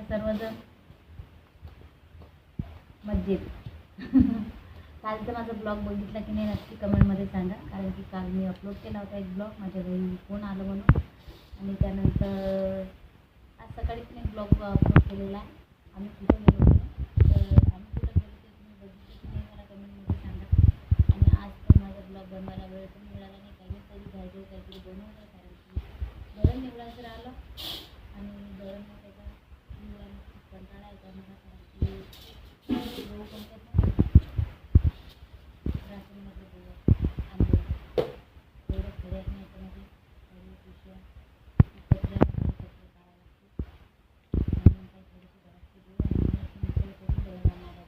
सर्वजण मजेत. कालचा माझा ब्लॉग बघितला की नाही नक्की कमेंटमध्ये सांगा, कारण की काल मी अपलोड केला होता एक ब्लॉग, माझ्या घरी फोन आलं म्हणून. आणि त्यानंतर आज सकाळी पण एक ब्लॉग अपलोड केलेला आहे. आम्ही कुठं गेलो होतो, तर आम्ही कुठं गेलो ते तुम्ही बघितलं की नाही मला कमेंटमध्ये सांगा. आणि आज पण माझा ब्लॉग बनवायला वेळ पण मिळाला नाही, काही तरी घ्यायचं काहीतरी बनवलं, कारण की दळण निवडायचं राहिलं आणि दळण त्याचा कंटाळा येतो मला, कारण की गहू कोणत्या राशनमध्ये गहू आणले एवढं खेड्यात नाही, याच्यामध्ये काही पिशव्या कचऱ्या काढायला लागते. म्हणून काही थोडीशी घरातली गहू आणि मिसळ करून दळण आणायला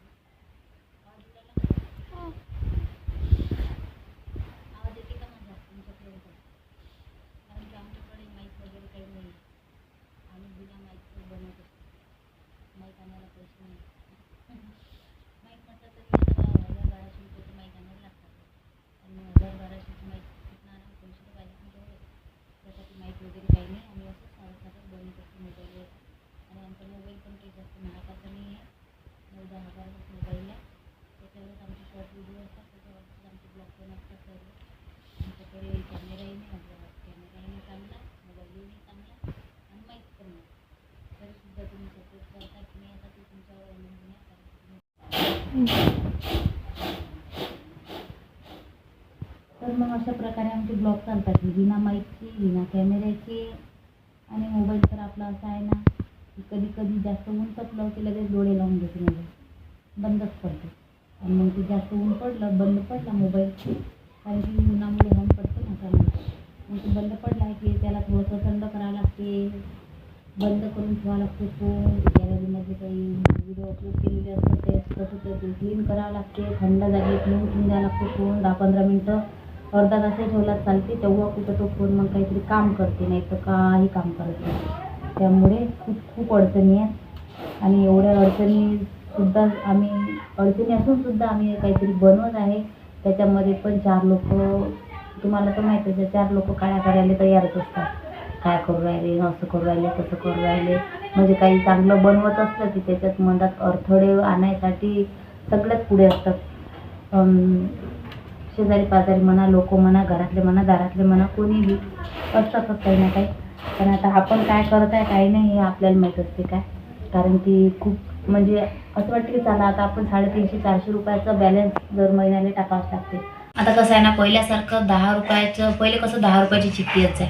आवाज येते का माझा तुमच्यापर्यंत? कारण की आमच्याकडे माईक वगैरे काही नाही, आम्ही बिना माईकचं बनवत असतो. माईक आणायला पैसे नाही. माईक म्हटलं तरी 1000-1200 माईक आणायला लागतात. आणि 1000-1200 माईक कुठून आणून पैसे पाहिजे पण तेवढे, त्यासाठी माईक वगैरे काही नाही. आम्ही असं साधं बनवत असतो मोबाईलवर. आणि आमचा मोबाईल पण काही जास्त महागाचा नाही आहे, 9-10 हजाराचाच मोबाईल आहे. त्याच्यावरच आमचे शॉर्ट व्हिडिओ असतात, त्याच्यावरच आमचे ब्लॉग पण असतात सर्व. आमच्याकडे कॅमेराही नाही, आपल्याला कॅमेराही नाही चांगला, मोबाईलही नाही चांगला आणि माईक पण नाही. तरीसुद्धा तुम्ही सपोर्ट करता की नाही आता ते तुमच्यावर अवलंबून आहे, कारण तर मग अशा प्रकारे आमचे ब्लॉग चालतात, बिना माईकचे, बिना कॅमेऱ्याचे. आणि मोबाईल तर आपला असा आहे ना की कधी कधी जास्त ऊन तपलं की लगेच डोळे लावून घेते, मोबाईल बंदच पडते. आणि मग ते जास्त ऊन पडलं, बंद पडला मोबाईल, कारण की उन्हामुळे हॉर्न पडते ना त्यामुळे. मग ते बंद पडला की त्याला थोडंसं थंड करावं लागते, बंद करून ठेवावं लागते फोन. गॅलरीमध्ये काही व्हिडिओ अपलोड केलेले असतात ते तसं ते क्लीन करावं लागते, थंड जागी क्लीन ठेवून द्यावं लागते फोन. 10-15 मिनटं अर्धा तासही ठेवला चालते, तेव्हा कुठं तो फोन मग काहीतरी काम करते, नाही तर काही काम करत नाही. त्यामुळे खूप अडचणी आहेत. आणि एवढ्या अडचणीसुद्धा अडचणी असूनसुद्धा आम्ही काहीतरी बनवत आहे. त्याच्यामध्ये पण 4 लोक, तुम्हाला तर माहितीच आहे, 4 लोक काळ्या करायला तयारच असतात. काय करू राहिले, असं करू राहिले, तसं करू राहिले. म्हणजे काही चांगलं बनवत असलं की त्याच्यात मनात अडथळे आणण्यासाठी सगळ्यात पुढे असतात. शेजारी पाजारी म्हणा, लोक म्हणा, घरातले म्हणा, दारातले म्हणा, कोणीही असतातच काही ना काही. पण आता आपण काय करत आहे काही नाही हे आपल्याला माहीत असते काय, कारण की खूप म्हणजे असं वाटतं की चला आता आपण 350-400 रुपयाचा बॅलन्स दर महिन्याला टाकावंच लागते. आता कसं आहे ना, पहिल्यासारखं 10 रुपयाचं, पहिले कसं 10 रुपयाची चिठ्ठी येत जाय,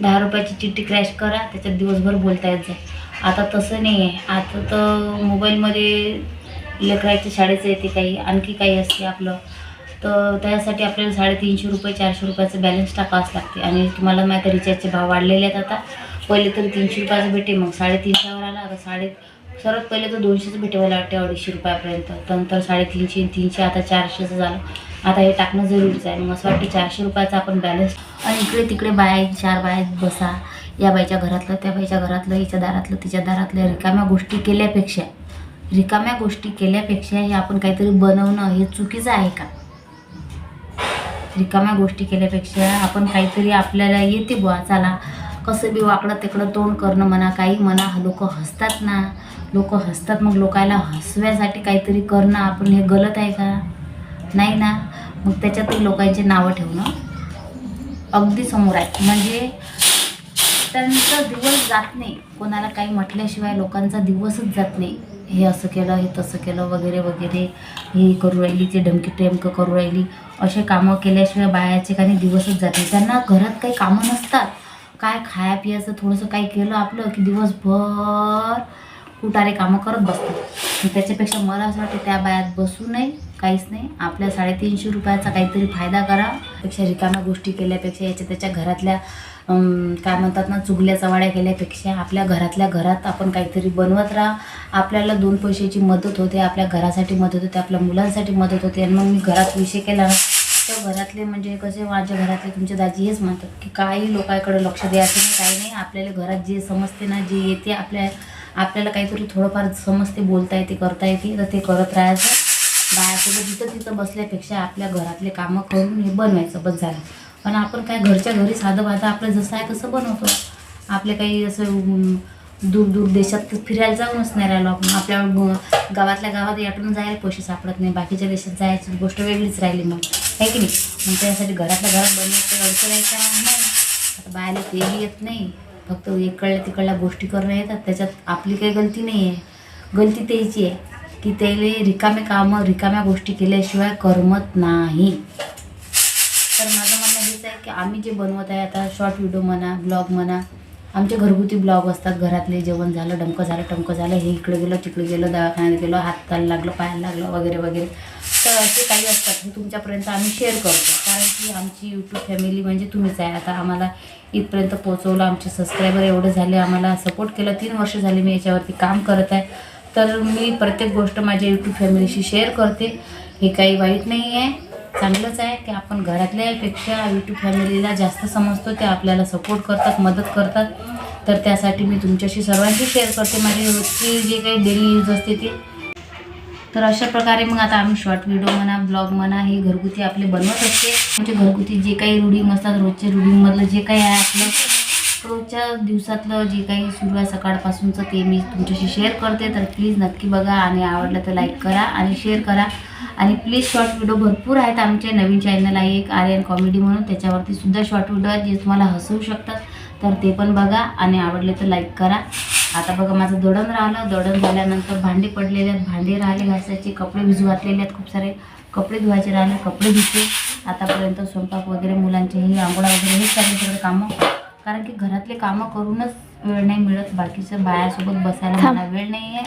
10 रुपयाची चिठ्ठी क्रॅश करा, त्याच्यात दिवसभर बोलता येत जाय. आता तसं नाही आहे. आता तर मोबाईलमध्ये लेकराच्या शाळेचं येते, काही आणखी काही असते आपलं, तर त्यासाठी आपल्याला 350 रुपये 400 रुपयाचं बॅलन्स टाकावंच लागते. आणि तुम्हाला माहिती आहे रिचार्जचे भाव वाढलेले आहेत आता. पहिले तरी 300 रुपयाचं भेटे, मग 350वर आला, आता सर्वात पहिले तर 200चं भेटेवायला वाटते, 250 रुपयापर्यंत. नंतर 350, 300, आता 400चं झालं. आता हे टाकणं जरुरीचं आहे. मग असं वाटते 400 रुपयाचा आपण बॅलन्स. आणि इकडे तिकडे बाया 4 बाया बसा, या बाईच्या घरातलं, त्या बाईच्या घरातलं, हिच्या दारातलं, तिच्या दारातलं, रिकाम्या गोष्टी केल्यापेक्षा हे आपण काहीतरी बनवणं हे चुकीचं आहे का? रिकाम्या गोष्टी केल्यापेक्षा आपण काहीतरी, आपल्याला येते बुवा, चला कसं बी वाकडं तिकडं तोंड करणं म्हणा, काही म्हणा, लोक हसतात ना, लोक हसतात. मग लोकायला हसव्यासाठी काहीतरी करणं आपण हे गलत आहे का? नाही ना. मग त्याच्यातही लोकांचे नावं ठेवणं अगदी समोर आहे. म्हणजे त्यांचा दिवस जात नाही, कोणाला काही म्हटल्याशिवाय लोकांचा दिवसच जात नाही. हे असं केलं, हे तसं केलं, वगैरे वगैरे, हे करू राहिली, ते ढमकी टेमकं करू राहिली, असे कामं केल्याशिवाय बायाचे काही दिवसच जात नाही. त्यांना घरात काही कामं नसतात, काय खाया पियाचं थोडंसं काही केलं आपलं की दिवसभर कुटारे कामं करत बसतात. त्याच्यापेक्षा मला असं वाटतं त्या बायात बसू नये, काहीच नाही. आपल्या 350 रुपयाचा काहीतरी फायदा करा, पेक्षा रिकाम्या गोष्टी केल्यापेक्षा, याच्या त्याच्या घरातल्या काय म्हणतात ना, चुगल्या चवाड्या केल्यापेक्षा आपल्या घरातल्या घरात आपण काहीतरी बनवत राहा. आपल्याला 2 पैशाची मदत होते, आपल्या घरासाठी मदत होते, आपल्या मुलांसाठी मदत होते. आणि मग मी घरात विषय केला ना, तर घरातले म्हणजे कसे, माझ्या घरातले तुमचे दाजी हेच म्हणतात की काही लोकांकडे लक्ष द्यायचं नाही, काही नाही. आपल्याला घरात जे समजते ना, जे येते, आपल्याला काहीतरी थोडंफार समजते, बोलता येते, करता येते, तर ते करत राहायचं. बायासोबत तिथं बसल्यापेक्षा आपल्या घरातले कामं करून हे बनवायचं, बस झालं. पण आपण काय घरच्या घरी साधं आपलं जसं आहे तसं बनवतो. आपले काही असं दूर दूर देशात तर फिरायला जाऊनच नाही राहिलो आपण. आपल्या गावातल्या गावात यातून जायला पैसे सापडत नाही, बाकीच्या देशात जायची गोष्ट वेगळीच राहिली मग, आहे की नाही. मग त्यासाठी घरातल्या घरात बनवायचं अडचण आहे का नाही. आता बाहेर तेही येत नाही, फक्त इकडल्या तिकडल्या गोष्टी करणं येतात. त्याच्यात आपली काही गलती नाही आहे, गलती त्याची आहे की त्याला रिकामे कामं रिकाम्या गोष्टी केल्याशिवाय करमत नाही. तर माझं म्हणणं हेच आहे की आम्ही जे बनवत आहे आता शॉर्ट व्हिडिओ म्हणा, ब्लॉग म्हणा, आमचे घरगुती ब्लॉग असतात. घरातले जेवण झालं, डमकं झालं टमकं झालं, हे इकडे गेलं तिकडे गेलं, दवाखान्यात गेलो, हाताला लागलं पायाला लागलं वगैरे वगैरे. तर असे काही असतात हे तुमच्यापर्यंत आम्ही शेअर करतो, कारण की आमची यूट्यूब फॅमिली म्हणजे तुम्हीच आहे. आता आम्हाला इथपर्यंत पोहोचवलं, आमचे सबस्क्रायबर एवढे झाले, आम्हाला सपोर्ट केलं. 3 वर्ष झाले मी याच्यावरती काम करत आहे. तर मी प्रत्येक गोष्ट माझ्या यूट्यूब फॅमिलीशी शेअर करते. हे काही वाईट नाही आहे, चांगलंच आहे की आपण घरातल्यापेक्षा यूट्यूब फॅमिलीला जास्त समजतो, ते आपल्याला सपोर्ट करतात, मदत करतात. तर त्यासाठी मी तुमच्याशी सर्वांशी शेअर करते माझी रोजची जे काही डेली यूज असते ते. तर अशा प्रकारे मग आता आम्ही शॉर्ट व्हिडिओ म्हणा, ब्लॉग म्हणा, हे घरगुती आपले बनवत असते. म्हणजे घरगुती जे काही रुटीन असतात, रोजचे रुटीनमधलं जे काही आहे आपलं रोजच्या दिवसातलं जे काही सुरू आहे सकाळपासूनचं, ते मी तुमच्याशी शेअर करते. तर प्लीज नक्की बघा आणि आवडलं तर लाईक करा आणि शेअर करा. आणि प्लीज शॉर्ट व्हिडिओ भरपूर आहेत. आमचे नवीन चॅनल आहे एक आर्यन कॉमेडी म्हणून, त्याच्यावरती सुद्धा शॉर्ट व्हिडिओ आहेत जे तुम्हाला हसवू शकतात. तर ते पण बघा आणि आवडले तर लाईक करा. आता बघा माझं दळण राहिलं, दळण झाल्यानंतर भांडे पडलेले आहेत, भांडे राहिले घासायचे, कपडे भिजू घातलेले आहेत, खूप सारे कपडे धुवायचे राहिले, कपडे धुते. आतापर्यंत स्वयंपाक वगैरे, मुलांचेही आंघोळा वगैरे हेच चालले सगळे कामं, कारण की घरातले कामं करूनच वेळ नाही मिळत. बाकीचं बायासोबत बसायला मला वेळ नाही आहे.